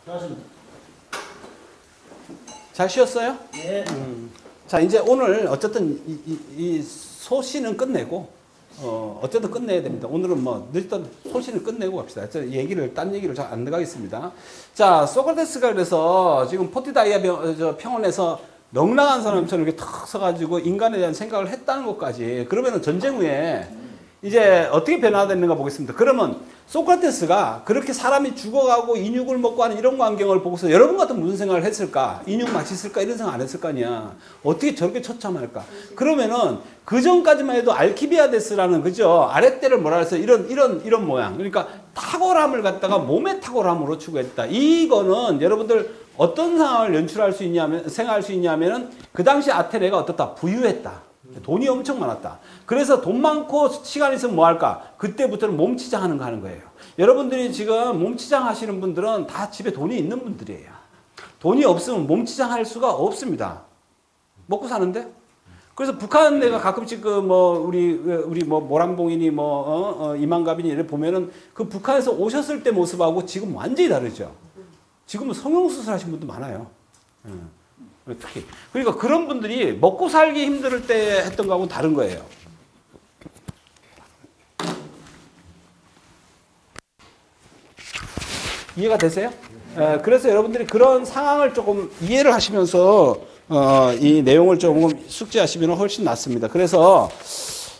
수고하셨습니다. 잘 쉬었어요? 예. 자, 이제 오늘 어쨌든 이 소시는 끝내고, 어쨌든 끝내야 됩니다. 오늘은 뭐, 일단 소시는 끝내고 갑시다. 딴 얘기를 잘 안 들어가겠습니다. 자, 소크라테스가 그래서 지금 포티다이아 평원에서 넉넉한 사람처럼 이렇게 탁 서가지고 인간에 대한 생각을 했다는 것까지, 그러면은 전쟁 후에 이제 어떻게 변화됐는가 보겠습니다. 그러면 소크라테스가 그렇게 사람이 죽어가고 인육을 먹고 하는 이런 광경을 보고서 여러분 같은 무슨 생각을 했을까? 인육 맛있을까? 이런 생각 안 했을 거 아니야. 어떻게 저렇게 처참할까? 그러면은 그 전까지만 해도 알키비아데스라는 그죠? 아랫대를 뭐라 해서 이런 모양. 그러니까 탁월함을 갖다가 몸의 탁월함으로 추구했다. 이거는 여러분들 어떤 상황을 연출할 수 있냐면, 생각할 수 있냐면은 그 당시 아테네가 어떻다? 부유했다. 돈이 엄청 많았다. 그래서 돈 많고 시간 있으면 뭐 할까? 그때부터는 몸치장 하는 거 하는 거예요. 여러분들이 지금 몸치장 하시는 분들은 다 집에 돈이 있는 분들이에요. 돈이 없으면 몸치장 할 수가 없습니다. 먹고 사는데? 그래서 북한 내가 가끔씩 우리 모란봉이니 이만갑이니 이렇게 보면은 그 북한에서 오셨을 때 모습하고 지금 완전히 다르죠. 지금은 성형수술 하신 분도 많아요. 특히. 그러니까 그런 분들이 먹고 살기 힘들 때 했던 거하고는 다른 거예요. 이해가 되세요? 그래서 여러분들이 그런 상황을 조금 이해를 하시면서 이 내용을 조금 숙지하시면 훨씬 낫습니다. 그래서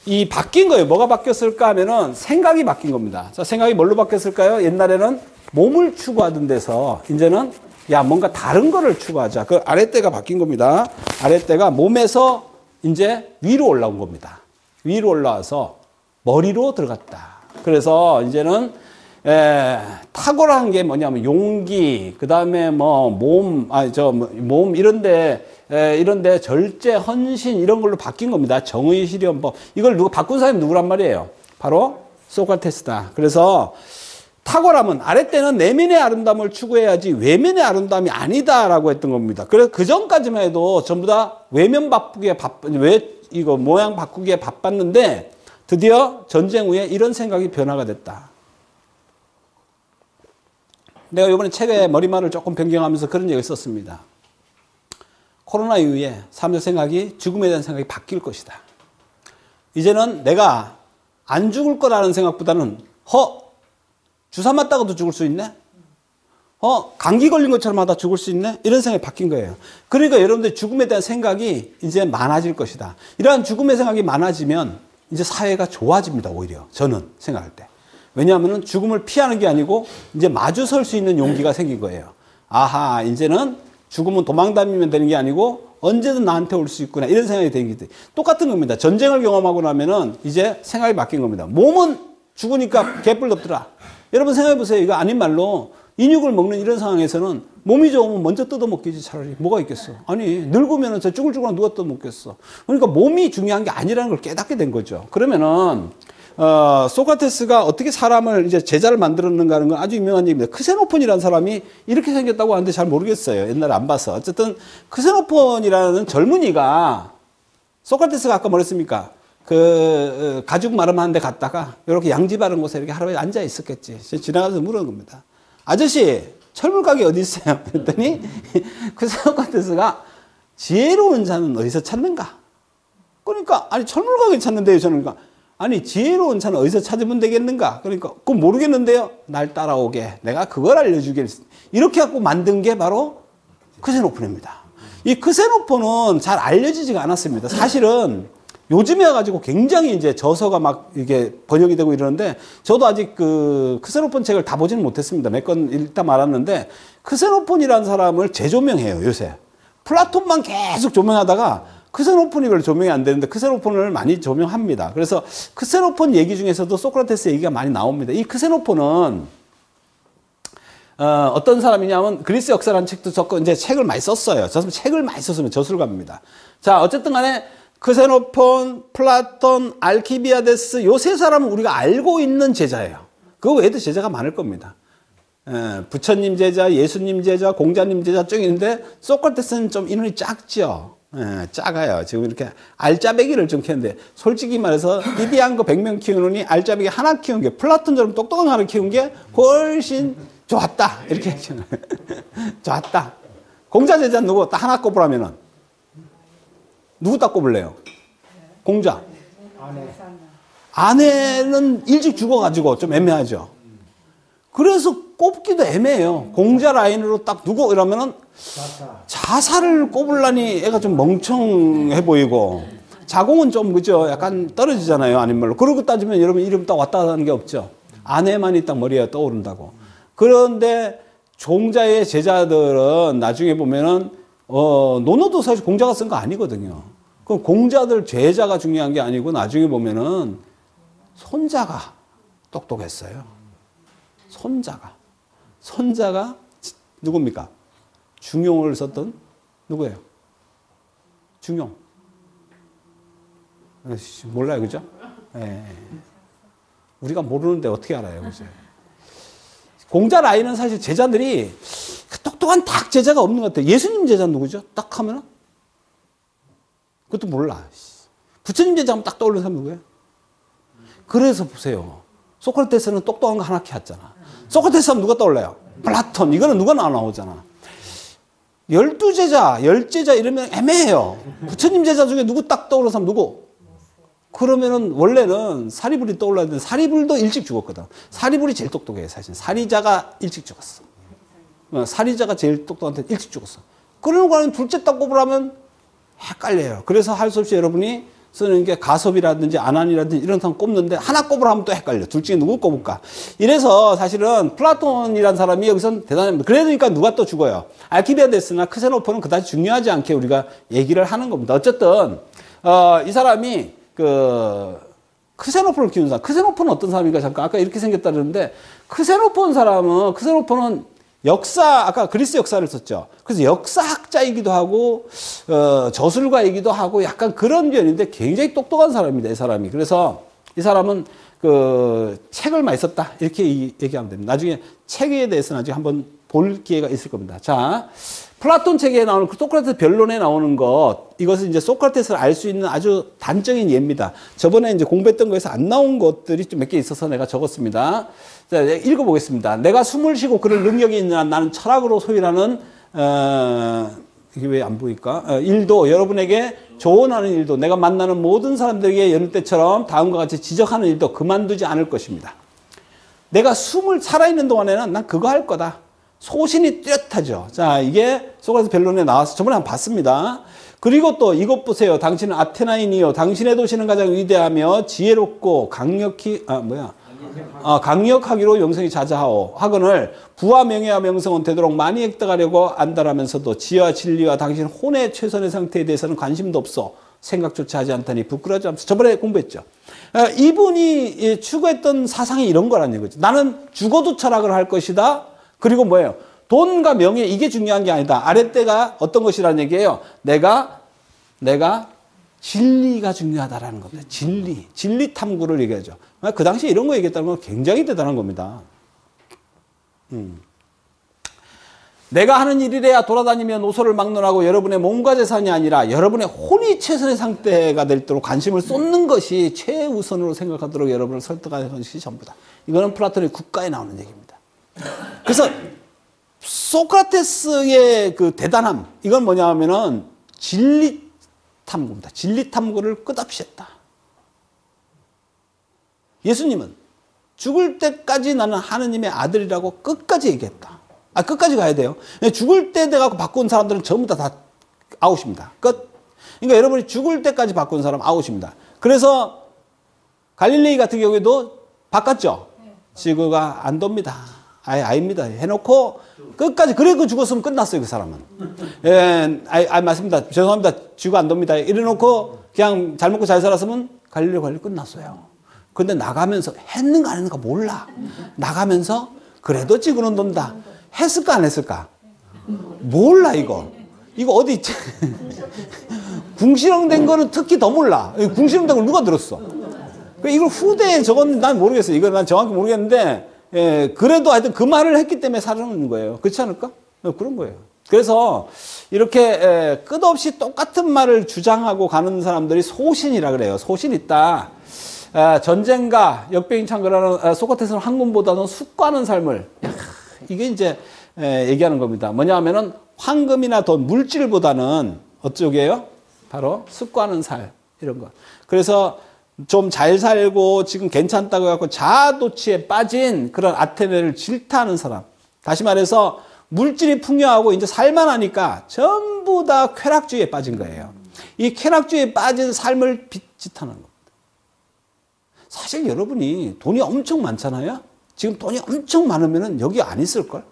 이 바뀐 거예요. 뭐가 바뀌었을까 하면은 생각이 바뀐 겁니다. 자, 생각이 뭘로 바뀌었을까요? 옛날에는 몸을 추구하던 데서 이제는 야, 뭔가 다른 거를 추구하자. 그 아랫대가 바뀐 겁니다. 아랫대가 몸에서 이제 위로 올라온 겁니다. 위로 올라와서 머리로 들어갔다. 그래서 이제는 탁월한 게 뭐냐면 용기, 그 다음에 몸 이런데 절제, 헌신 이런 걸로 바뀐 겁니다. 정의, 실현, 이걸 바꾼 사람이 누구란 말이에요? 바로 소크라테스다. 그래서 탁월함은 아랫대는 내면의 아름다움을 추구해야지 외면의 아름다움이 아니다라고 했던 겁니다. 그래서 그 전까지만 해도 전부 다 외면 바꾸기에 모양 바꾸기에 바빴는데 드디어 전쟁 후에 이런 생각이 변화가 됐다. 내가 이번에 책에 머리말을 조금 변경하면서 그런 얘기를 썼습니다. 코로나 이후에 사람들 생각이 죽음에 대한 생각이 바뀔 것이다. 이제는 내가 안 죽을 거라는 생각보다는 주사 맞다가도 죽을 수 있네? 감기 걸린 것처럼 하다 죽을 수 있네? 이런 생각이 바뀐 거예요. 그러니까 여러분들 죽음에 대한 생각이 이제 많아질 것이다. 이러한 죽음의 생각이 많아지면 이제 사회가 좋아집니다, 오히려. 저는 생각할 때. 왜냐하면 죽음을 피하는 게 아니고 이제 마주 설 수 있는 용기가 생긴 거예요. 아하, 이제는 죽음은 도망 다니면 되는 게 아니고 언제든 나한테 올 수 있구나. 이런 생각이 되는 게 똑같은 겁니다. 전쟁을 경험하고 나면은 이제 생각이 바뀐 겁니다. 몸은 죽으니까 개뿔 덮더라. 여러분 생각해 보세요. 이거 아닌 말로 인육을 먹는 이런 상황에서는 몸이 좋으면 먼저 뜯어먹겠지 차라리. 뭐가 있겠어. 아니 늙으면 저 쭈글쭈글한 누가 뜯어먹겠어. 그러니까 몸이 중요한 게 아니라는 걸 깨닫게 된 거죠. 그러면은 소크라테스가 어떻게 사람을 이제 제자를 만들었는가 하는 건 아주 유명한 얘기입니다. 크세노폰이라는 사람이 이렇게 생겼다고 하는데 잘 모르겠어요. 옛날에 안 봐서. 어쨌든 크세노폰이라는 젊은이가 소크라테스가 아까 뭐랬습니까? 가죽 마름하는 데 갔다가 이렇게 양지 바른 곳에 이렇게 하루에 앉아 있었겠지. 지나가서 물은 겁니다. 아저씨, 철물가게 어디 있어요? 그랬더니 크세노폰가 지혜로운 자는 어디서 찾는가? 그러니까 아니 철물가게 찾는데요. 저는 그러니까 아니 지혜로운 자는 어디서 찾으면 되겠는가? 그러니까 그건 모르겠는데요. 날 따라오게. 내가 그걸 알려주겠습니다. 이렇게 갖고 만든 게 바로 크세노폰입니다. 이 크세노폰은 잘 알려지지가 않았습니다. 사실은 요즘에 와가지고 굉장히 이제 저서가 막 이게 번역이 되고 이러는데 저도 아직 그 크세노폰 책을 다 보지는 못했습니다. 몇 건 읽다 말았는데 크세노폰이라는 사람을 재조명해요, 요새. 플라톤만 계속 조명하다가 크세노폰이 별로 조명이 안 되는데 크세노폰을 많이 조명합니다. 그래서 크세노폰 얘기 중에서도 소크라테스 얘기가 많이 나옵니다. 이 크세노폰은 어떤 사람이냐면 그리스 역사라는 책도 적고 이제 책을 많이 썼어요. 저는 책을 많이 썼으면 저술가입니다. 자, 어쨌든 간에 크세노폰, 플라톤, 알키비아데스 요 세 사람은 우리가 알고 있는 제자예요. 그 외에도 제자가 많을 겁니다. 부처님 제자, 예수님 제자, 공자님 제자 쭉 있는데 소크라테스는 좀 인원이 작죠. 작아요. 지금 이렇게 알짜배기를 좀 키우는데 솔직히 말해서 이비한 거 100명 키우느니 알짜배기 하나 키운 게 플라톤처럼 똑똑한 거 하나 키운 게 훨씬 좋았다. 이렇게 얘기하잖아요. 좋았다. 공자 제자 누구? 딱 하나 꼽으라면은 누구 딱 꼽을래요? 공자. 아내는 일찍 죽어가지고 좀 애매하죠. 그래서 꼽기도 애매해요. 공자 라인으로 딱 누구 이러면은 자사를 꼽으려니 애가 좀 멍청해 보이고 자공은 좀 그죠? 약간 떨어지잖아요. 아닌 말로. 그러고 따지면 여러분 이름 딱 왔다 가는 게 없죠. 아내만이 딱 머리에 떠오른다고. 그런데 종자의 제자들은 나중에 보면은 논어도 사실 공자가 쓴 거 아니거든요. 그럼 공자들 제자가 중요한 게 아니고 나중에 보면은 손자가 똑똑했어요. 손자가 누굽니까? 중용을 썼던 누구예요? 중용. 몰라요, 그죠? 예. 우리가 모르는데 어떻게 알아요, 그죠? 공자 라인은 사실 제자들이 똑똑한 딱 제자가 없는 것 같아요. 예수님 제자 누구죠? 딱 하면은? 그것도 몰라. 부처님 제자하면 딱 떠오르는 사람 누구예요? 그래서 보세요. 소크라테스는 똑똑한 거 하나 키웠잖아. 소크라테스 하면 누가 떠올라요? 플라톤. 이거는 누가 나오잖아. 12제자, 10제자 이러면 애매해요. 부처님 제자 중에 누구 딱 떠오르는 사람 누구? 그러면은 원래는 사리불이 떠올라야 되는데 사리불도 일찍 죽었거든. 사리불이 제일 똑똑해요, 사실. 사리자가 일찍 죽었어. 사리자가 제일 똑똑한데 일찍 죽었어. 그러는 거는 둘째 딱 꼽으라면 헷갈려요. 그래서 할 수 없이 여러분이 쓰는 게 가섭이라든지 아난이라든지 이런 사람 꼽는데 하나 꼽으라 하면 또 헷갈려. 둘 중에 누구 꼽을까? 이래서 사실은 플라톤이라는 사람이 여기서는 대단합니다. 그러니까 누가 또 죽어요? 알키비아데스나 크세노폰은 그다지 중요하지 않게 우리가 얘기를 하는 겁니다. 어쨌든 이 사람이 크세노폰을 키운 사람. 크세노폰은 어떤 사람인가? 잠깐 아까 이렇게 생겼다 그러는데 크세노폰은 역사, 아까 그리스 역사를 썼죠. 그래서 역사학자이기도 하고, 저술가이기도 하고, 약간 그런 면인데 굉장히 똑똑한 사람입니다, 이 사람이. 그래서 이 사람은 책을 많이 썼다. 이렇게 얘기하면 됩니다. 나중에 책에 대해서 나중에 한번 볼 기회가 있을 겁니다. 자, 플라톤 책에 나오는 소크라테스 변론에 나오는 것, 이것은 이제 소크라테스를 알 수 있는 아주 단적인 예입니다. 저번에 이제 공부했던 거에서 안 나온 것들이 좀 몇 개 있어서 내가 적었습니다. 자, 읽어보겠습니다. 내가 숨을 쉬고 그럴 능력이 있느냐 나는 철학으로 소위라는 이게 왜 안 보일까? 일도 여러분에게 조언하는 일도 내가 만나는 모든 사람들에게 여느 때처럼 다음과 같이 지적하는 일도 그만두지 않을 것입니다. 내가 숨을 살아있는 동안에는 난 그거 할 거다. 소신이 뚜렷하죠. 자, 이게 소크라테스 변론에 나와서 저번에 한번 봤습니다. 그리고 또 이것 보세요. 당신은 아테나인이요. 당신의 도시는 가장 위대하며 지혜롭고 강력하기로 명성이 자자하오. 하거늘 부와 명예와 명성은 되도록 많이 획득하려고 안다라면서도 지혜와 진리와 당신 혼의 최선의 상태에 대해서는 관심도 없어. 생각조차 하지 않다니 부끄러워하지 않면서 저번에 공부했죠. 이분이 추구했던 사상이 이런 거란 얘기죠. 나는 죽어도 철학을 할 것이다. 그리고 뭐예요? 돈과 명예 이게 중요한 게 아니다. 아랫대가 어떤 것이라는 얘기예요. 내가 진리가 중요하다라는 겁니다. 진리 탐구를 얘기하죠. 그 당시에 이런 거 얘기했다는 건 굉장히 대단한 겁니다. 내가 하는 일이래야 돌아다니며 노소를 막론하고 여러분의 몸과 재산이 아니라 여러분의 혼이 최선의 상태가 될 때로 관심을 쏟는 것이 최우선으로 생각하도록 여러분을 설득하는 것이 전부다. 이거는 플라톤의 국가에 나오는 얘기입니다. 그래서 소크라테스의 그 대단함, 이건 뭐냐 하면은 진리 탐구입니다. 진리 탐구를 끝없이 했다. 예수님은 죽을 때까지 나는 하느님의 아들이라고 끝까지 얘기했다. 끝까지 가야 돼요. 죽을 때 돼갖고 바꾼 사람들은 전부 다 아웃입니다. 끝. 그러니까 여러분이 죽을 때까지 바꾼 사람 아웃입니다. 그래서 갈릴레이 같은 경우에도 바꿨죠. 지구가 안 돕니다. 아닙니다. 해놓고 끝까지 그래고 죽었으면 끝났어요. 그 사람은. 맞습니다. 죄송합니다. 지구 안 돕니다. 이래놓고 그냥 잘 먹고 잘 살았으면 갈릴레이 관리 끝났어요. 근데 나가면서 했는가 안 했는가 몰라. 나가면서 그래도 지구는 돈다. 했을까 안 했을까? 몰라 이거. 이거 어디 있지? 궁시렁된 거는 특히 더 몰라. 궁시렁된 걸 누가 들었어? 이걸 후대에 적었는지 난 모르겠어요. 이걸 난 정확히 모르겠는데 그래도 하여튼 그 말을 했기 때문에 살아남는 거예요. 그렇지 않을까? 그런 거예요. 그래서 이렇게 끝없이 똑같은 말을 주장하고 가는 사람들이 소신이라 그래요. 소신 있다. 전쟁과 역병이 창궐하는 소크라테스는 학문보다는 숙고하는 삶을 이게 이제 얘기하는 겁니다. 뭐냐 하면은 황금이나 돈, 물질보다는 어쩌게요? 바로 습관은 살, 이런 거. 그래서 좀 잘 살고 지금 괜찮다고 해갖고 자아도취에 빠진 그런 아테네를 질타하는 사람. 다시 말해서 물질이 풍요하고 이제 살만하니까 전부 다 쾌락주의에 빠진 거예요. 이 쾌락주의에 빠진 삶을 비짓하는 겁니다. 사실 여러분이 돈이 엄청 많잖아요. 지금 돈이 엄청 많으면 여기 안 있을걸?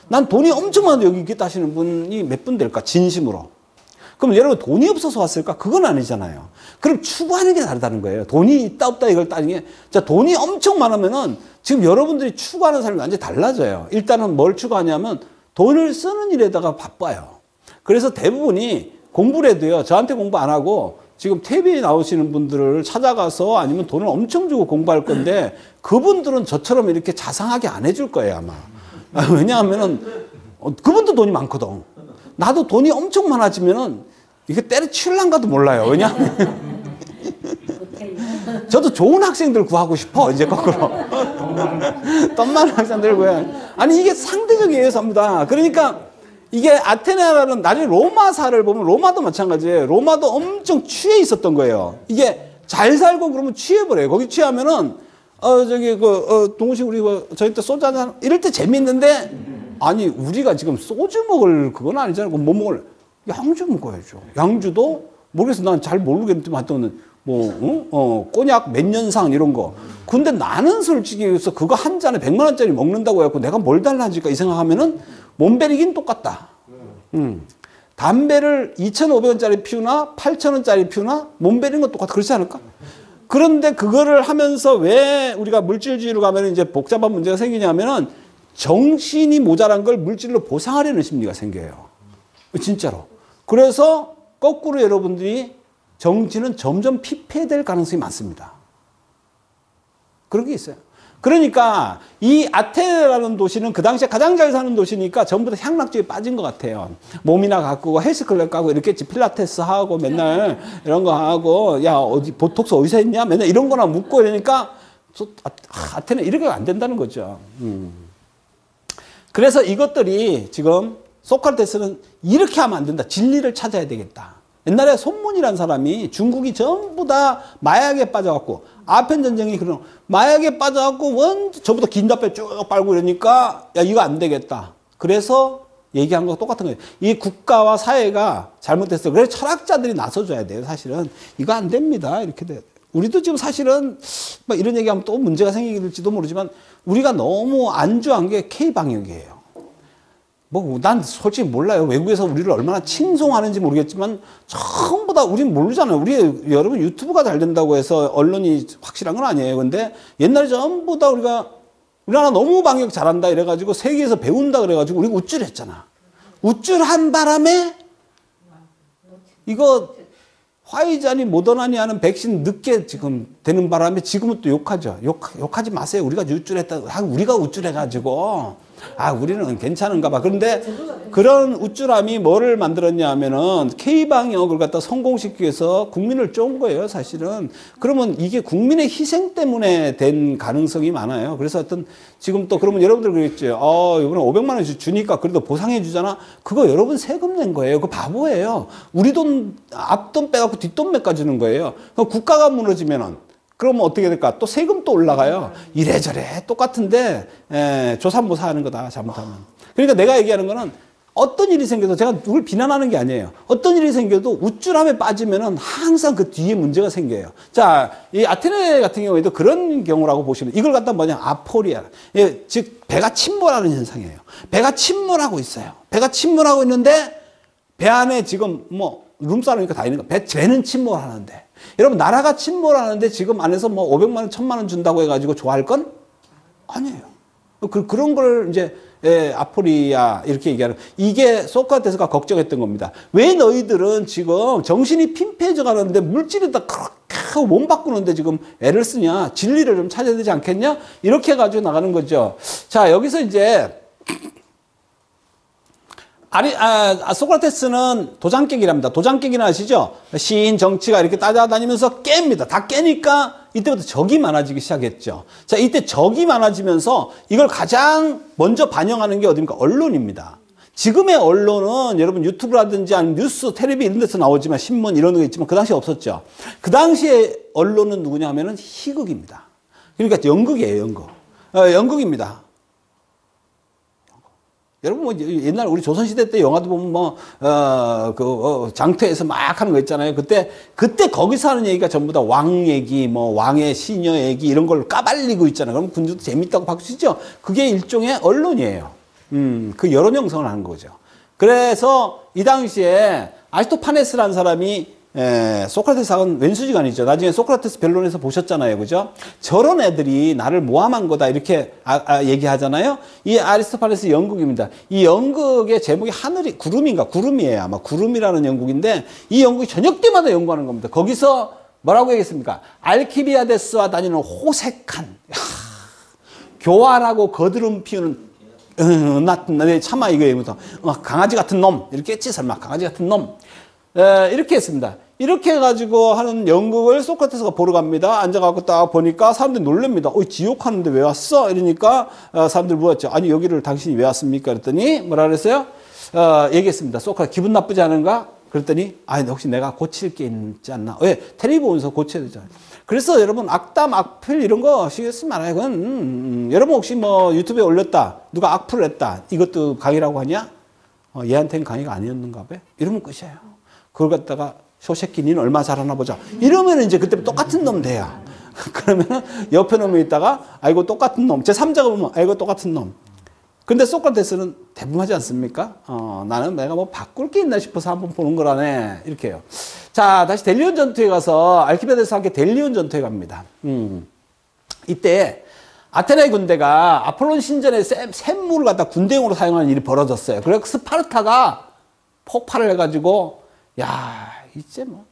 난 돈이 엄청 많아도 여기 있겠다 하시는 분이 몇 분 될까? 진심으로. 그럼 여러분 돈이 없어서 왔을까? 그건 아니잖아요. 그럼 추구하는 게 다르다는 거예요. 돈이 있다 없다 이걸 따지는 게. 자, 돈이 엄청 많으면은 지금 여러분들이 추구하는 삶이 완전히 달라져요. 일단은 뭘 추구하냐면 돈을 쓰는 일에다가 바빠요. 그래서 대부분이 공부를 해도요. 저한테 공부 안 하고 지금 TV에 나오시는 분들을 찾아가서 아니면 돈을 엄청 주고 공부할 건데 그분들은 저처럼 이렇게 자상하게 안 해줄 거예요, 아마. 왜냐하면은 그분도 돈이 많거든. 나도 돈이 엄청 많아지면은 이게 때려치울란가도 몰라요. 왜냐하면 저도 좋은 학생들 구하고 싶어, 이제 거꾸로. 돈 많은 학생들 구해. 아니, 이게 상대적이에요, 전부 다. 그러니까 이게 아테네라는 나중에 로마사를 보면 로마도 마찬가지예요. 로마도 엄청 취해 있었던 거예요. 이게 잘 살고 그러면 취해버려요. 거기 취하면은 동우씨 우리 저희 때 소주 한잔 이럴 때 재밌는데 아니 우리가 지금 소주 먹을 그건 아니잖아요. 뭐 먹을 양주 먹어야죠. 양주도 모르겠어. 난 잘 모르겠는데 하여튼 꼬냑 몇 년상 이런 거. 근데 나는 솔직히 그래서 그거 한 잔에 100만 원짜리 먹는다고 해갖고 내가 뭘 달라질까 이 생각하면은 몸베리긴 똑같다. 담배를 2,500원짜리 피우나 8,000원짜리 피우나 몸베리는 건 똑같아. 그렇지 않을까? 그런데 그거를 하면서 왜 우리가 물질주의로 가면 이제 복잡한 문제가 생기냐면은 정신이 모자란 걸 물질로 보상하려는 심리가 생겨요. 진짜로. 그래서 거꾸로 여러분들이 정치는 점점 피폐될 가능성이 많습니다. 그런 게 있어요. 그러니까 이 아테네라는 도시는 그 당시에 가장 잘 사는 도시니까 전부 다 향락주의에 빠진 것 같아요. 몸이나 가꾸고 헬스클럽 가고 이렇게 필라테스 하고 맨날 이런 거 하고 야 어디 보톡스 어디서 했냐 맨날 이런 거나 묻고 이러니까 아테네 이렇게 안 된다는 거죠. 그래서 이것들이 지금 소크라테스는 이렇게 하면 안 된다. 진리를 찾아야 되겠다. 옛날에 손문이라는 사람이 중국이 전부 다 마약에 빠져갖고 아편 전쟁이 그런 마약에 빠져갖고 저부터 긴 담배 쭉 빨고 이러니까 야 이거 안 되겠다. 그래서 얘기한 거 똑같은 거예요. 이 국가와 사회가 잘못됐어. 그래서 철학자들이 나서줘야 돼요. 사실은 이거 안 됩니다. 이렇게 돼. 우리도 지금 사실은 막 이런 얘기하면 또 문제가 생길지도 모르지만 우리가 너무 안주한 게 K방역이에요. 난 솔직히 몰라요. 외국에서 우리를 얼마나 칭송하는지 모르겠지만 전부 다 우린 모르잖아요. 여러분 유튜브가 잘 된다고 해서 언론이 확실한 건 아니에요. 근데 옛날에 전부 다 우리나라 너무 방역 잘한다 이래가지고 세계에서 배운다 그래가지고 우리 우쭐했잖아. 우쭐한 바람에 이거 화이자니 모더나니 하는 백신 늦게 지금 되는 바람에 지금은 또 욕하죠. 욕하지 마세요. 우리가 우쭐했다. 우리가 우쭐해가지고 우리는 괜찮은가 봐. 그런데 그런 우쭐함이 뭐를 만들었냐 하면은 K방역을 갖다 성공시키기 위해서 국민을 쫀 거예요, 사실은. 그러면 이게 국민의 희생 때문에 된 가능성이 많아요. 그래서 하여튼 지금 또 그러면 여러분들 그랬죠. 이번에 500만 원 주니까 그래도 보상해 주잖아. 그거 여러분 세금 낸 거예요. 그거 바보예요. 우리 돈, 앞돈 빼갖고 뒷돈 메꿔주는 거예요. 그럼 국가가 무너지면은 그러면 어떻게 될까? 또 세금 또 올라가요. 이래저래 똑같은데 조삼모사 하는 거다 잘못하면. 그러니까 내가 얘기하는 거는 어떤 일이 생겨도 제가 누굴 비난하는 게 아니에요. 어떤 일이 생겨도 우쭐함에 빠지면은 항상 그 뒤에 문제가 생겨요. 자, 이 아테네 같은 경우에도 그런 경우라고 보시면 이걸 갖다 뭐냐 아포리아, 즉 배가 침몰하는 현상이에요. 배가 침몰하고 있어요. 배가 침몰하고 있는데 배 안에 지금 룸싸르니까 다 있는 거. 배는 침몰하는데. 여러분 나라가 침몰하는데 지금 안에서 500만 원, 1000만 원 준다고 해가지고 좋아할 건 아니에요. 그런 걸 이제 아포리아 이렇게 얘기하는 이게 소크라테스가 걱정했던 겁니다. 왜 너희들은 지금 정신이 핀폐져 가는데 물질에다 그렇게 하고 몸 바꾸는데 지금 애를 쓰냐? 진리를 좀 찾아야 되지 않겠냐? 이렇게 해가지고 나가는 거죠. 자 여기서 이제 소크라테스는 도장깨기랍니다. 도장깨기는 아시죠? 시인, 정치가 이렇게 따라다니면서 깹니다. 다 깨니까 이때부터 적이 많아지기 시작했죠. 자, 이때 적이 많아지면서 이걸 가장 먼저 반영하는 게 어디입니까? 언론입니다. 지금의 언론은 여러분 유튜브라든지 아니면 뉴스, 텔레비 이런 데서 나오지만 신문 이런 거 있지만 그 당시에 없었죠. 그 당시에 언론은 누구냐 하면은 희극입니다. 그러니까 연극이에요, 연극. 연극입니다. 여러분, 뭐, 옛날 우리 조선시대 때 영화도 보면 장터에서 막 하는 거 있잖아요. 그때 거기서 하는 얘기가 전부 다 왕 얘기, 왕의 시녀 얘기 이런 걸 까발리고 있잖아요. 그럼 군주도 재밌다고 박수치죠? 그게 일종의 언론이에요. 그 여론 형성을 하는 거죠. 그래서 이 당시에 아리스토파네스라는 사람이 소크라테스하고는 왼수지간이죠. 나중에 소크라테스 변론에서 보셨잖아요. 그죠? 저런 애들이 나를 모함한 거다. 이렇게 얘기하잖아요. 이 아리스토파네스 연극입니다. 이 연극의 제목이 구름이에요. 아마 구름이라는 연극인데 이 연극이 저녁 때마다 연구하는 겁니다. 거기서 뭐라고 얘기했습니까? 알키비아데스와 다니는 호색한, 교활하고 거드름 피우는, 참아 이거예요. 강아지 같은 놈. 이렇게 했지, 설마. 강아지 같은 놈. 이렇게 했습니다. 이렇게 해가지고 하는 연극을 소크라테스가 보러 갑니다. 앉아갖고 딱 보니까 사람들이 놀랍니다. 지옥하는데 왜 왔어? 이러니까 사람들이 물었죠. 아니, 여기를 당신이 왜 왔습니까? 그랬더니 뭐라 그랬어요? 얘기했습니다. 소크라테스 기분 나쁘지 않은가? 그랬더니 혹시 내가 고칠 게 있지 않나? 왜? 텔레비 보면서 고쳐야 되잖아요. 그래서 여러분 악담, 악플 이런 거 신경 쓰지 말아요. 그건 여러분 혹시 뭐 유튜브에 올렸다. 누가 악플을 했다. 이것도 강의라고 하냐? 얘한테는 강의가 아니었는가 봐. 이러면 끝이에요. 그걸 갖다가 쇼새끼 니는 얼마 잘하나 보자. 이러면 이제 그때 똑같은 놈 돼요. 그러면은 옆에 놈이 있다가 아이고 똑같은 놈. 제3자가 보면 아이고 똑같은 놈. 근데 소크라테스는 대부분 하지 않습니까? 나는 내가 뭐 바꿀 게 있나 싶어서 한번 보는 거라네. 이렇게 해요. 자, 다시 델리온 전투에 가서 알키비아데스와 함께 델리온 전투에 갑니다. 이때 아테네 군대가 아폴론 신전의 샘물을 갖다 군대용으로 사용하는 일이 벌어졌어요. 그래서 스파르타가 폭발을 해가지고 이제 뭐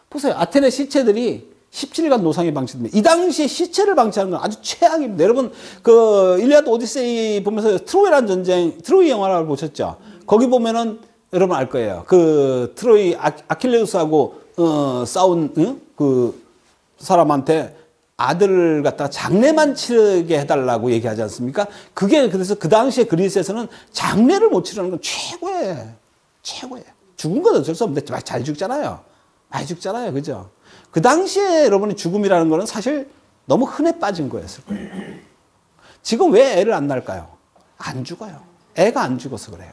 보세요. 아테네 시체들이 17일간 노상에 방치됩니다. 이 당시에 시체를 방치하는 건 아주 최악입니다. 여러분 그 일리아드 오디세이 보면서 트로이라는 전쟁, 트로이 영화를 보셨죠? 거기 보면은 여러분 알 거예요. 그 트로이 아킬레우스하고 싸운 그 사람한테 아들을 갖다가 장례만 치르게 해달라고 얘기하지 않습니까? 그게 그래서 그 당시에 그리스에서는 장례를 못 치르는 건 최고예요. 죽은 건 어쩔 수 없는데 잘 죽잖아요. 많이 죽잖아요. 그죠? 그 당시에 여러분이 죽음이라는 거는 사실 너무 흔해 빠진 거였을 거예요. 지금 왜 애를 안 낳을까요? 안 죽어요. 애가 안 죽어서 그래요.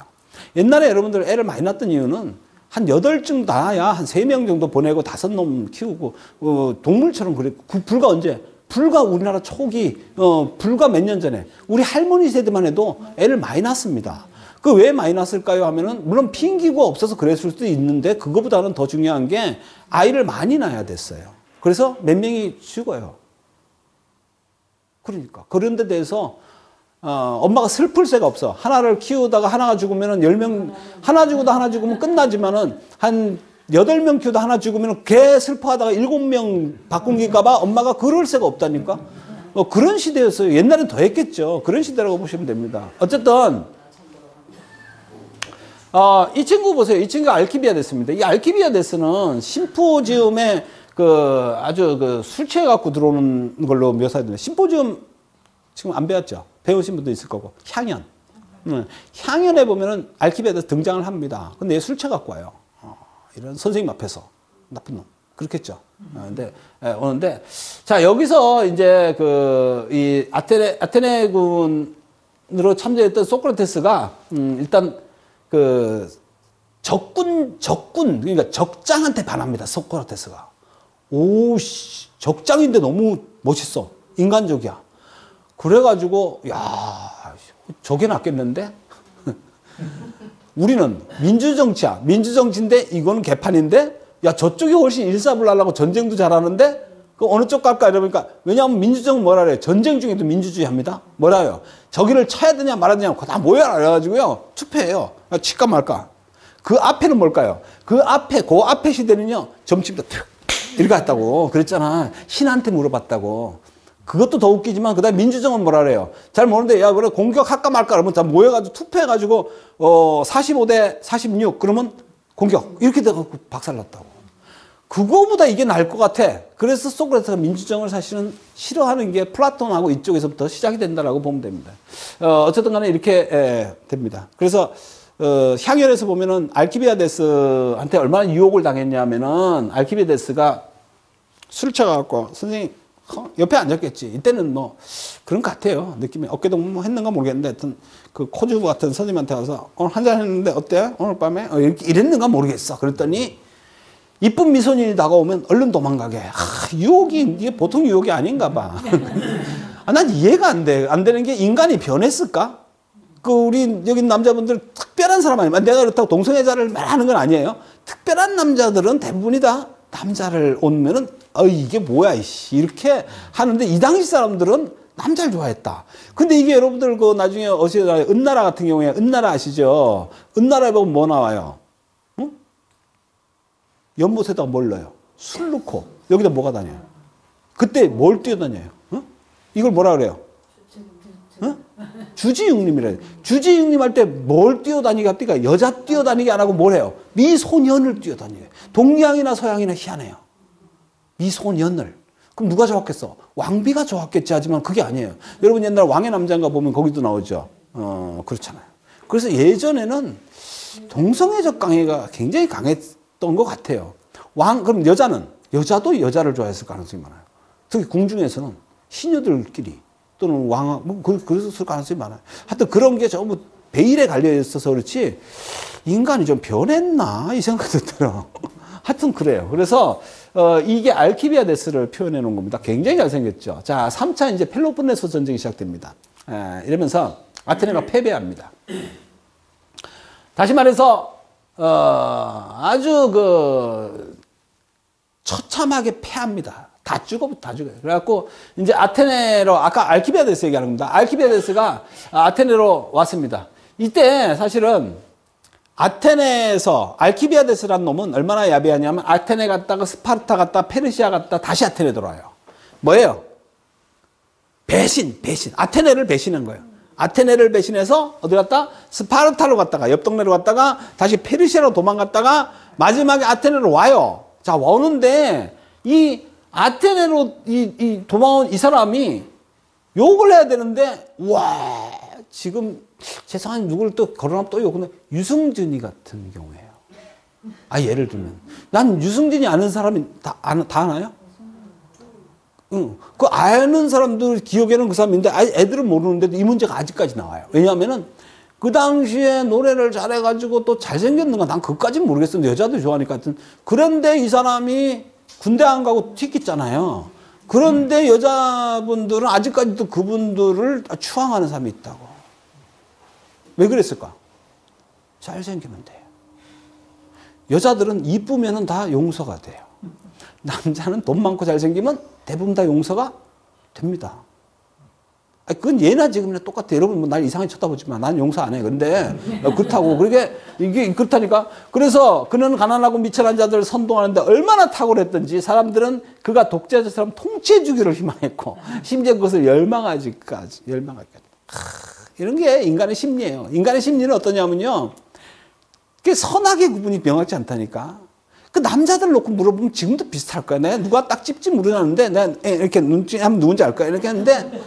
옛날에 여러분들 애를 많이 낳았던 이유는 한 8쯤 낳아야 한 3명 정도 보내고 5놈 키우고 동물처럼 그랬고 불과 언제? 불과 우리나라 초기 불과 몇 년 전에 우리 할머니 세대만 해도 애를 많이 낳습니다. 그 왜 많이 낳았을까요? 하면은 물론 비행기가 없어서 그랬을 수도 있는데 그거보다는 더 중요한 게 아이를 많이 낳아야 됐어요. 그래서 몇 명이 죽어요. 그러니까 그런 데 대해서 엄마가 슬플 새가 없어. 하나를 키우다가 하나가 죽으면은 10명 하나 죽어도 하나 죽으면 끝나지만은 한 8명 키우다 하나 죽으면 걔 슬퍼하다가 7명 바꾼길까 봐 엄마가 그럴 새가 없다니까. 그런 시대였어요. 옛날엔 더 했겠죠. 그런 시대라고 보시면 됩니다. 어쨌든 이 친구 보세요. 이 친구가 알키비아데스입니다. 이 알키비아데스는 심포지움에 아주 술 취해갖고 들어오는 걸로 묘사해드립니다. 심포지움 지금 안 배웠죠? 배우신 분도 있을 거고. 향연. 향연에 보면은 알키비아데스 등장을 합니다. 근데 얘 술 취해갖고 와요. 이런 선생님 앞에서. 나쁜 놈. 그렇겠죠. 근데, 오는데. 자, 여기서 이제 이 아테네군으로 참전했던 소크라테스가, 일단 적군, 그러니까 적장한테 반합니다. 소크라테스가. 적장인데 너무 멋있어. 인간적이야. 그래가지고, 저게 낫겠는데? 우리는 민주정치야. 민주정치인데 이거는 개판인데? 저쪽이 훨씬 일사불란하고 전쟁도 잘하는데? 그 어느 쪽 갈까? 이러니까, 왜냐하면 민주정은 뭐라 그래요? 전쟁 중에도 민주주의 합니다. 뭐라요? 저기를 쳐야 되냐 말아야 되냐, 다 모여라. 그래가지고요, 투표해요. 칠까 말까. 그 앞에는 뭘까요? 그 앞에 시대는요, 점집도 이렇게 했다고. 그랬잖아. 신한테 물어봤다고. 그것도 더 웃기지만 그다음에 민주정은 뭐라 그래요? 잘 모르는데 야 그래 공격할까 말까 그러면 다 모여가지고 투표해가지고 45대 46 그러면 공격 이렇게 돼갖고 박살났다고. 그거보다 이게 나을 것 같아. 그래서 소크라테스가 민주정을 사실은 싫어하는 게 플라톤하고 이쪽에서부터 시작이 된다라고 보면 됩니다. 어쨌든 간에 이렇게 됩니다. 그래서 향연에서 보면은 알키비아데스한테 얼마나 유혹을 당했냐면은 알키비아데스가 술 취해갖고 선생님 옆에 앉았겠지. 이때는 뭐 그런 것 같아요. 느낌이 어깨동무 뭐 했는가 모르겠는데 하여튼 그 코주부 같은 선생님한테 가서 오늘 한잔 했는데 어때? 오늘 밤에 이랬는가 모르겠어. 그랬더니 이쁜 미소년이 다가오면 얼른 도망가게. 유혹이 이게 보통 유혹이 아닌가 봐. 난 이해가 안 돼. 안 되는 게 인간이 변했을까? 우리 여기 남자분들 특별한 사람 아니면 내가 그렇다고 동성애자를 말하는 건 아니에요. 특별한 남자들은 대부분이 다 남자를 오면은 이게 뭐야 이씨 이렇게 하는데 이 당시 사람들은 남자를 좋아했다. 근데 이게 여러분들 그 나중에 은나라 같은 경우에 은나라 아시죠? 은나라에 보면 뭐 나와요? 응? 연못에다가 뭘 넣어요? 술 넣고 여기다 뭐가 다녀요? 그때 뭘 뛰어다녀요? 응? 이걸 뭐라 그래요? 응? 주지육림이래요. 주지육림 할 때 뭘 뛰어다니게 합니까? 여자 뛰어다니게 안 하고 뭘 해요? 미소년을 뛰어다니게. 동양이나 서양이나 희한해요. 미소년을. 그럼 누가 좋았겠어? 왕비가 좋았겠지 하지만 그게 아니에요. 여러분 옛날 왕의 남자인가 보면 거기도 나오죠. 그렇잖아요. 그래서 예전에는 동성애적 강해가 굉장히 강했던 것 같아요. 그럼 여자도 여자를 좋아했을 가능성이 많아요. 특히 궁중에서는 시녀들끼리 또는 그랬을 가능성이 많아요. 하여튼 그런 게 전부 베일에 갈려 있어서 그렇지 인간이 좀 변했나 이 생각도 들어요. 하여튼 그래요. 그래서 이게 알키비아데스를 표현해 놓은 겁니다. 굉장히 잘생겼죠. 자, 3차 이제 펠로폰네소 전쟁이 시작됩니다. 이러면서 아테네가 패배합니다. 다시 말해서 아주 처참하게 패합니다. 다 죽어요. 그래갖고 이제 아테네로 아까 알키비아데스 얘기하는 겁니다. 알키비아데스가 아테네로 왔습니다. 이때 사실은 아테네에서 알키비아데스라는 놈은 얼마나 야비하냐면 아테네 갔다가 스파르타 갔다 페르시아 갔다 다시 아테네 돌아와요. 뭐예요? 배신. 아테네를 배신한 거예요. 아테네를 배신해서 어디 갔다? 스파르타로 갔다가 옆 동네로 갔다가 다시 페르시아로 도망갔다가 마지막에 아테네로 와요. 자, 오는데 이 아테네로 도망온 이 사람이 욕을 해야 되는데 와 지금 세상에 누구를 또 거론하면 또 욕은 유승준이 같은 경우예요. 예를 들면 난 유승준이 아는 사람이 다 아나요? 응. 그 아는 사람들 기억에는 그 사람인데 애들은 모르는데도 이 문제가 아직까지 나와요. 왜냐하면은 그 당시에 노래를 잘해가지고 또 잘생겼는가 난 그것까지는 모르겠었는데 여자도 좋아하니까 하여튼 그런데 이 사람이 군대 안 가고 튀겼잖아요. 그런데 여자분들은 아직까지도 그분들을 추앙하는 사람이 있다고. 왜 그랬을까? 잘생기면 돼요. 여자들은 이쁘면 다 용서가 돼요. 남자는 돈 많고 잘생기면 대부분 다 용서가 됩니다. 그건 예나 지금이나 똑같아. 여러분 날 이상하게 쳐다보지만 난 용서 안 해. 근데 그렇다고 이게 그렇다니까. 그래서 그는 가난하고 미천한 자들을 선동하는데 얼마나 탁월했던지 사람들은 그가 독재자처럼 통치해 주기를 희망했고 심지어 그것을 열망하기까지. 이런 게 인간의 심리예요. 인간의 심리는 어떠냐면요. 그게 선악의 구분이 명확지 않다니까. 그 남자들 놓고 물어보면 지금도 비슷할 거야. 내가 누가 딱 찝찝 물어나는데 내가 이렇게 눈치 하면 누군지 알 거야. 이렇게 하는데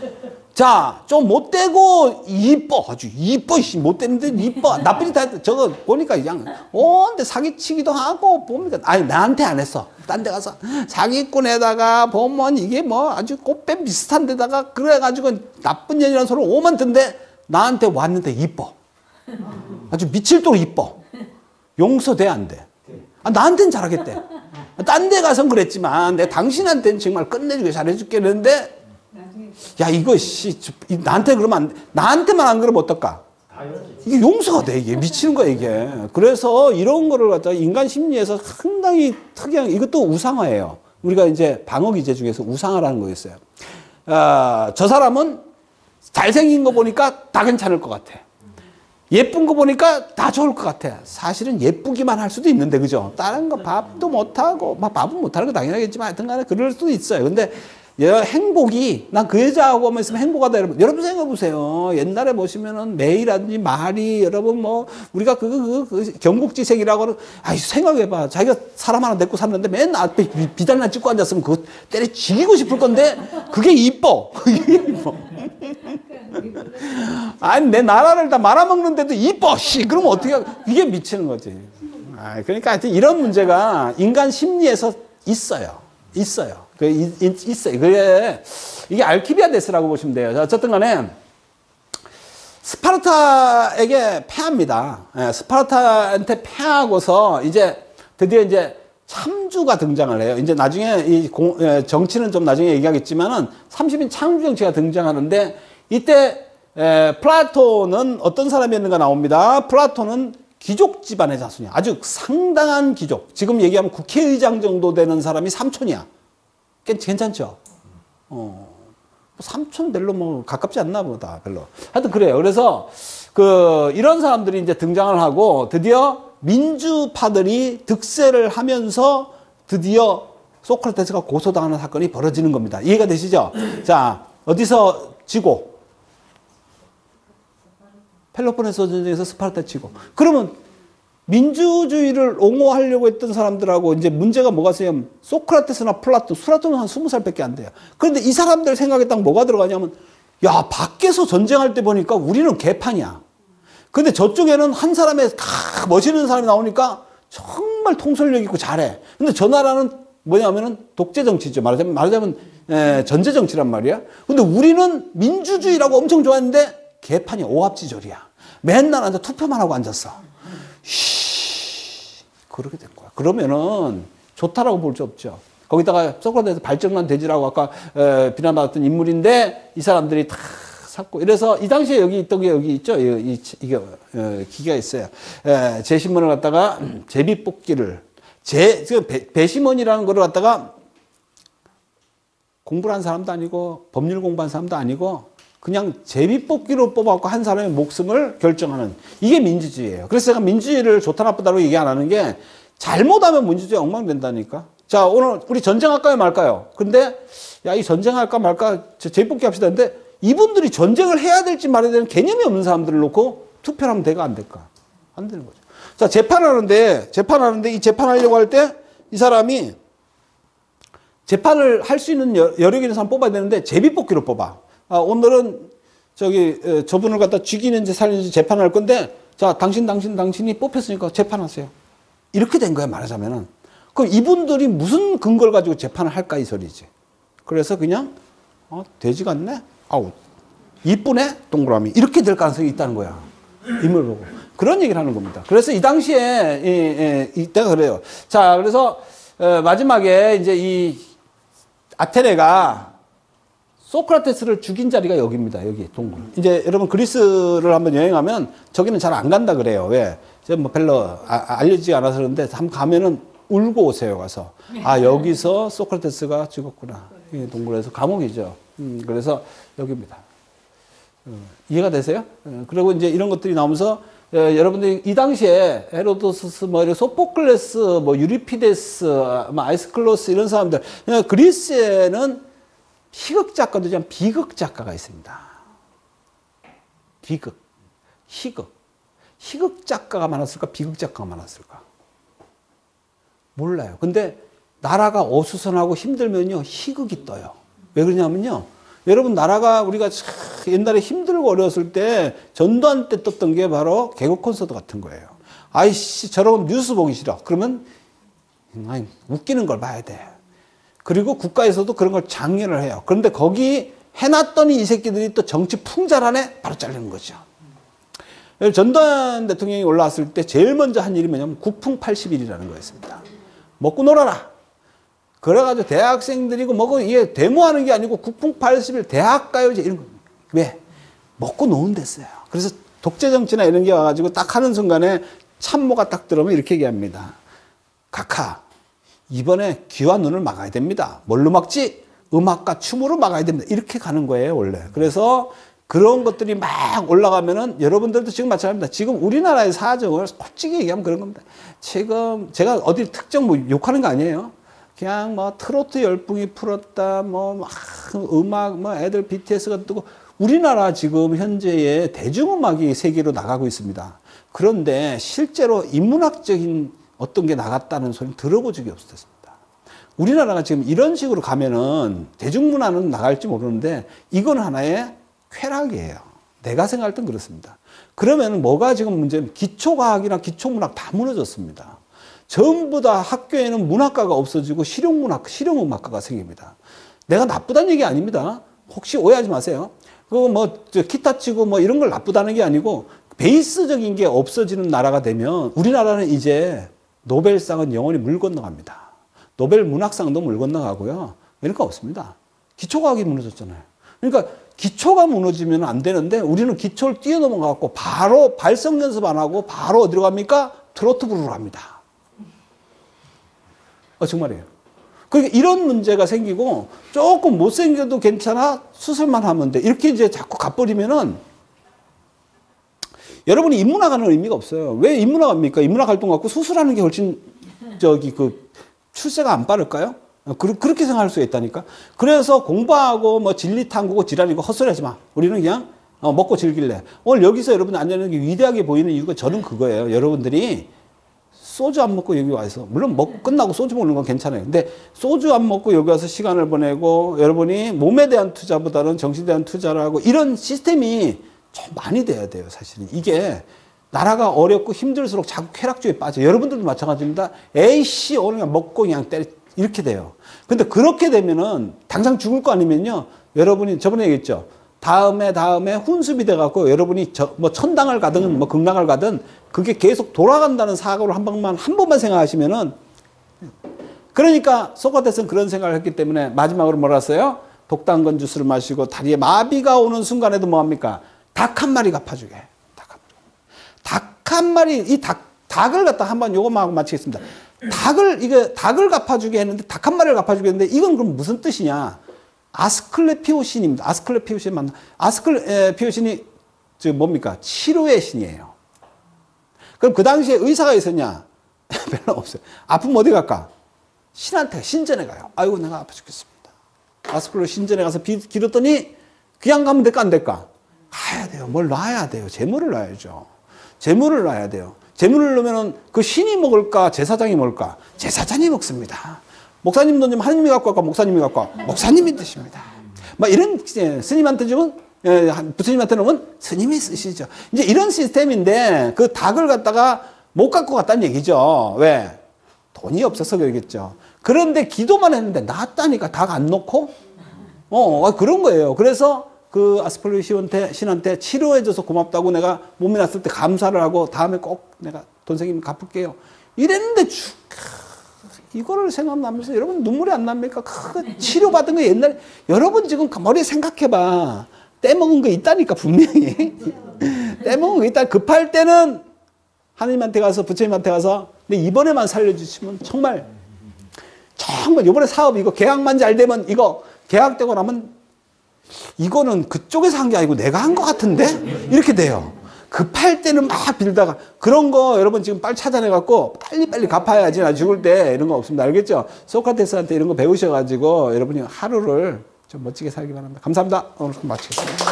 자, 좀 못되고 이뻐. 아주 이뻐. 못되는데 이뻐. 나쁜 짓 다 저거 보니까 그냥 근데 사기치기도 하고 보니까 나한테 안 했어. 딴 데 가서 사기꾼에다가 보면 이게 뭐 아주 꽃뱀 비슷한 데다가 그래가지고 나쁜 년이라는 소리를 오만 듣는데 나한테 왔는데 이뻐. 아주 미칠도록 이뻐. 용서돼 안 돼? 나한테는 잘하겠대. 딴 데 가선 그랬지만 내가 당신한테는 정말 끝내주게 잘해줄게 그랬는데 야 이거 나한테 그러면 안 돼. 나한테만 안 그러면 어떨까? 이게 용서가 돼. 이게 미치는 거야 이게. 그래서 이런 거를 갖다가 인간 심리에서 상당히 특이한 이것도 우상화예요. 우리가 이제 방어 기제 중에서 우상화라는 거 있어요. 저 사람은 잘생긴 거 보니까 다 괜찮을 것 같아. 예쁜 거 보니까 다 좋을 것 같아. 사실은 예쁘기만 할 수도 있는데, 그죠? 다른 거 밥도 못하고, 밥은 못하는 거 당연하겠지만 하여튼 간에 그럴 수도 있어요. 근데 행복이, 난 그 여자하고만 있으면 행복하다. 여러분 생각해 보세요. 옛날에 보시면은 매일하든지 말이, 여러분 뭐, 우리가 경국지색이라고, 생각해봐. 자기가 사람 하나 데리고 샀는데 맨날 앞에 비단나 찍고 앉았으면 그거 때려 죽이고 싶을 건데, 그게 이뻐. 그게 이뻐. 아니, 내 나라를 다 말아먹는데도 이뻐. 그러면 어떻게, 이게 미치는 거지. 그러니까 하여튼 이런 문제가 인간 심리에서 있어요. 있어요. 있어요. 이게 알키비아데스라고 보시면 돼요. 어쨌든 간에, 스파르타에게 패합니다. 스파르타한테 패하고서 이제 드디어 이제 참주가 등장을 해요. 이제 나중에 정치는 좀 나중에 얘기하겠지만은 30인 창조 정치가 등장하는데 이때 플라톤은 어떤 사람이었는가 나옵니다. 플라톤은 귀족 집안의 자손이야. 아주 상당한 귀족. 지금 얘기하면 국회의장 정도 되는 사람이 삼촌이야. 괜찮죠? 삼촌 별로 뭐 가깝지 않나 보다. 별로. 하여튼 그래요. 그래서 이런 사람들이 이제 등장을 하고 드디어 민주파들이 득세를 하면서 드디어 소크라테스가 고소당하는 사건이 벌어지는 겁니다. 이해가 되시죠? 자, 어디서 지고? 펠로폰네소 전쟁에서 스파르타 치고. 그러면 민주주의를 옹호하려고 했던 사람들하고 이제 문제가 뭐가 있어요? 소크라테스나 플라톤은 한 20살밖에 안 돼요. 그런데 이 사람들 생각했던 뭐가 들어가냐면, 야, 밖에서 전쟁할 때 보니까 우리는 개판이야. 근데 저쪽에는 한 사람의 멋있는 사람이 나오니까 정말 통솔력 있고 잘해. 근데 저 나라는 뭐냐면은 독재 정치죠. 말하자면 전제 정치란 말이야. 근데 우리는 민주주의라고 엄청 좋아했는데 개판이 오합지졸이야. 맨날 앉아 투표만 하고 앉았어. 그렇게 된 거야. 그러면은 좋다라고 볼 수 없죠. 거기다가 소크라테스 발정난 돼지라고 아까 비난받았던 인물인데 이 사람들이 다 샀고 이래서 이 당시에 여기 있던 게 여기 있죠. 이게 기가 있어요. 제시문을 갖다가 제비뽑기를 배심원이라는 거를 갖다가 공부를 한 사람도 아니고 법률 공부한 사람도 아니고 그냥 제비뽑기로 뽑아갖고 한 사람의 목숨을 결정하는 이게 민주주의예요. 그래서 제가 민주주의를 좋다 나쁘다로 얘기 안 하는 게 잘못하면 민주주의 엉망된다니까. 자, 오늘 우리 전쟁할까요 말까요? 근데 야, 이 전쟁할까 말까 제비뽑기 합시다. 근데 이분들이 전쟁을 해야 될지 말아야 되는 개념이 없는 사람들을 놓고 투표를 하면 될까 안 될까? 안 되는 거죠. 자, 재판하는데 이 재판하려고 할 때 이 사람이 재판을 할 수 있는 여력 있는 사람 뽑아야 되는데 제비뽑기로 뽑아. 오늘은 저분을 갖다 죽이는지 살리는지 재판할 건데, 자, 당신이 뽑혔으니까 재판하세요. 이렇게 된 거야, 말하자면은. 그럼 이분들이 무슨 근거를 가지고 재판을 할까, 이 소리지. 그래서 그냥, 돼지 같네? 아우, 이쁘네? 동그라미. 이렇게 될 가능성이 있다는 거야. 인물 보고. 그런 얘기를 하는 겁니다. 그래서 이 당시에, 이때가 그래요. 자, 그래서, 마지막에 이제 이 아테네가 소크라테스를 죽인 자리가 여기입니다. 여기 동굴. 이제 여러분 그리스를 한번 여행하면 저기는 잘 안 간다 그래요. 왜? 제가 뭐 별로 알려지지 않아서 그런데 한번 가면은 울고 오세요. 가서. 여기서 소크라테스가 죽었구나. 이 동굴에서 감옥이죠. 그래서 여기입니다. 이해가 되세요? 그리고 이제 이런 것들이 나오면서 여러분들이 이 당시에 헤로도스스, 소포클레스, 유리피데스, 아이스클로스 이런 사람들 그리스에는 희극 작가도 좀 비극 작가가 있습니다. 비극, 희극 작가가 많았을까? 비극 작가가 많았을까? 몰라요. 근데 나라가 어수선하고 힘들면요 희극이 떠요. 왜 그러냐면요, 여러분 나라가 우리가 옛날에 힘들고 어려웠을 때 전두환 때 떴던 게 바로 개국 콘서트 같은 거예요. 아이씨 저런 뉴스 보기 싫어. 그러면 웃기는 걸 봐야 돼. 그리고 국가에서도 그런 걸 장려를 해요. 그런데 거기 해놨더니 이 새끼들이 또 정치 풍자란에 바로 잘리는 거죠. 전두환 대통령이 올라왔을 때 제일 먼저 한 일이 뭐냐면 국풍 80일이라는 거였습니다. 먹고 놀아라. 그래가지고 대학생들이고 뭐고 이게 데모하는 게 아니고 국풍 80일 대학가요제 이런 거. 왜? 먹고 노는 데서요. 그래서 독재 정치나 이런 게 와가지고 딱 하는 순간에 참모가 딱 들어오면 이렇게 얘기합니다. 각하. 이번에 귀와 눈을 막아야 됩니다. 뭘로 막지? 음악과 춤으로 막아야 됩니다. 이렇게 가는 거예요, 원래. 그래서 그런 것들이 막 올라가면은 여러분들도 지금 마찬가지입니다. 지금 우리나라의 사정을 솔직히 얘기하면 그런 겁니다. 지금 제가 어디 특정 욕하는 거 아니에요. 그냥 뭐 트로트 열풍이 풀었다, 뭐 막 음악, 뭐 애들 BTS가 뜨고 우리나라 지금 현재의 대중음악이 세계로 나가고 있습니다. 그런데 실제로 인문학적인 어떤 게 나갔다는 소리는 들어본 적이 없었습니다. 우리나라가 지금 이런 식으로 가면은 대중문화는 나갈지 모르는데 이건 하나의 쾌락이에요. 내가 생각할 땐 그렇습니다. 그러면 뭐가 지금 문제는 기초과학이나 기초문학 다 무너졌습니다. 전부 다 학교에는 문학과가 없어지고 실용음악과가 생깁니다. 내가 나쁘다는 얘기 아닙니다. 혹시 오해하지 마세요. 그거 뭐 기타 치고 뭐 이런 걸 나쁘다는 게 아니고 베이스적인 게 없어지는 나라가 되면 우리나라는 이제 노벨상은 영원히 물 건너갑니다. 노벨 문학상도 물 건너가고요. 이런 거 없습니다. 기초과학이 무너졌잖아요. 그러니까 기초가 무너지면 안 되는데 우리는 기초를 뛰어넘어가고 바로 발성 연습 안 하고 바로 어디로 갑니까? 트로트 부르러 갑니다. 정말이에요. 그러니까 이런 문제가 생기고 조금 못생겨도 괜찮아. 수술만 하면 돼. 이렇게 이제 자꾸 가버리면은 여러분이 인문학하는 의미가 없어요. 왜 인문학합니까? 인문학 활동 갖고 수술하는 게 훨씬 출세가 안 빠를까요? 그렇게 생각할 수가 있다니까. 그래서 공부하고 뭐 진리 탐구고 지랄이고 헛소리 하지 마. 우리는 그냥 먹고 즐길래. 오늘 여기서 여러분 앉아있는 게 위대하게 보이는 이유가 저는 그거예요. 여러분들이 소주 안 먹고 여기 와서, 물론 먹고 끝나고 소주 먹는 건 괜찮아요. 근데 소주 안 먹고 여기 와서 시간을 보내고 여러분이 몸에 대한 투자보다는 정신에 대한 투자를 하고 이런 시스템이 좀 많이 돼야 돼요. 사실은 이게 나라가 어렵고 힘들수록 자꾸 쾌락주의에 빠져. 여러분들도 마찬가지입니다. 에이씨 오늘 그냥 먹고 그냥 때려 이렇게 돼요. 근데 그렇게 되면은 당장 죽을 거 아니면요. 여러분이 저번에 얘기했죠. 다음에 훈습이 돼갖고 여러분이 뭐 천당을 가든 뭐 극락을 가든 그게 계속 돌아간다는 사고를 한 번만 생각하시면은. 그러니까 소크라테스는 그런 생각을 했기 때문에 마지막으로 뭐라 했어요? 독단건 주스를 마시고 다리에 마비가 오는 순간에도 뭐합니까? 닭 한 마리 갚아주게. 닭 한 마리, 이 닭을 갖다 한번 요것만 하고 마치겠습니다. 닭을 갚아주게 했는데, 닭 한 마리를 갚아주게 했는데, 이건 그럼 무슨 뜻이냐? 아스클레피오신입니다. 아스클레피오신 맞나? 아스클레피오신이 뭡니까? 치료의 신이에요. 그럼 그 당시에 의사가 있었냐? 별로 없어요. 아프면 어디 갈까? 신전에 가요. 아이고, 내가 아파 죽겠습니다. 아스클레 신전에 가서 빌었더니, 그냥 가면 될까, 안 될까? 가야 돼요. 뭘 놔야 돼요. 재물을 놔야죠. 재물을 놔야 돼요. 재물을 넣으면 그 신이 먹을까, 제사장이 먹을까? 제사장이 먹습니다. 목사님 돈 좀 하느님이 갖고 갈까, 목사님이 갖고 갈까? 목사님이 드십니다. 막 이런, 스님한테 주면, 부처님한테 놓으면 스님이 쓰시죠. 이제 이런 시스템인데 그 닭을 갖다가 못 갖고 갔다는 얘기죠. 왜? 돈이 없어서 그러겠죠. 그런데 기도만 했는데 낫다니까 닭 안 놓고? 그런 거예요. 그래서 그 아스플레 신한테 치료해줘서 고맙다고 내가 몸이 났을 때 감사를 하고 다음에 꼭 내가 돈 생기면 갚을게요. 이랬는데 이거를 생각나면서 여러분 눈물이 안 납니까? 그 치료받은 거 옛날에 여러분 지금 머리에 생각해봐. 떼먹은 거 있다니까 분명히. 떼먹은 거 있다. 급할 때는 하나님한테 가서 부처님한테 가서 근데 이번에만 살려주시면 정말 이번에 사업 이거 계약만 잘 되면 이거 계약되고 나면 이거는 그쪽에서 한 게 아니고 내가 한 것 같은데? 이렇게 돼요. 급할 때는 막 빌다가 그런 거 여러분 지금 빨리 찾아내갖고 빨리 갚아야지 나 죽을 때 이런 거 없습니다. 알겠죠? 소크라테스한테 이런 거 배우셔가지고 여러분이 하루를 좀 멋지게 살기 바랍니다. 감사합니다. 오늘 마치겠습니다.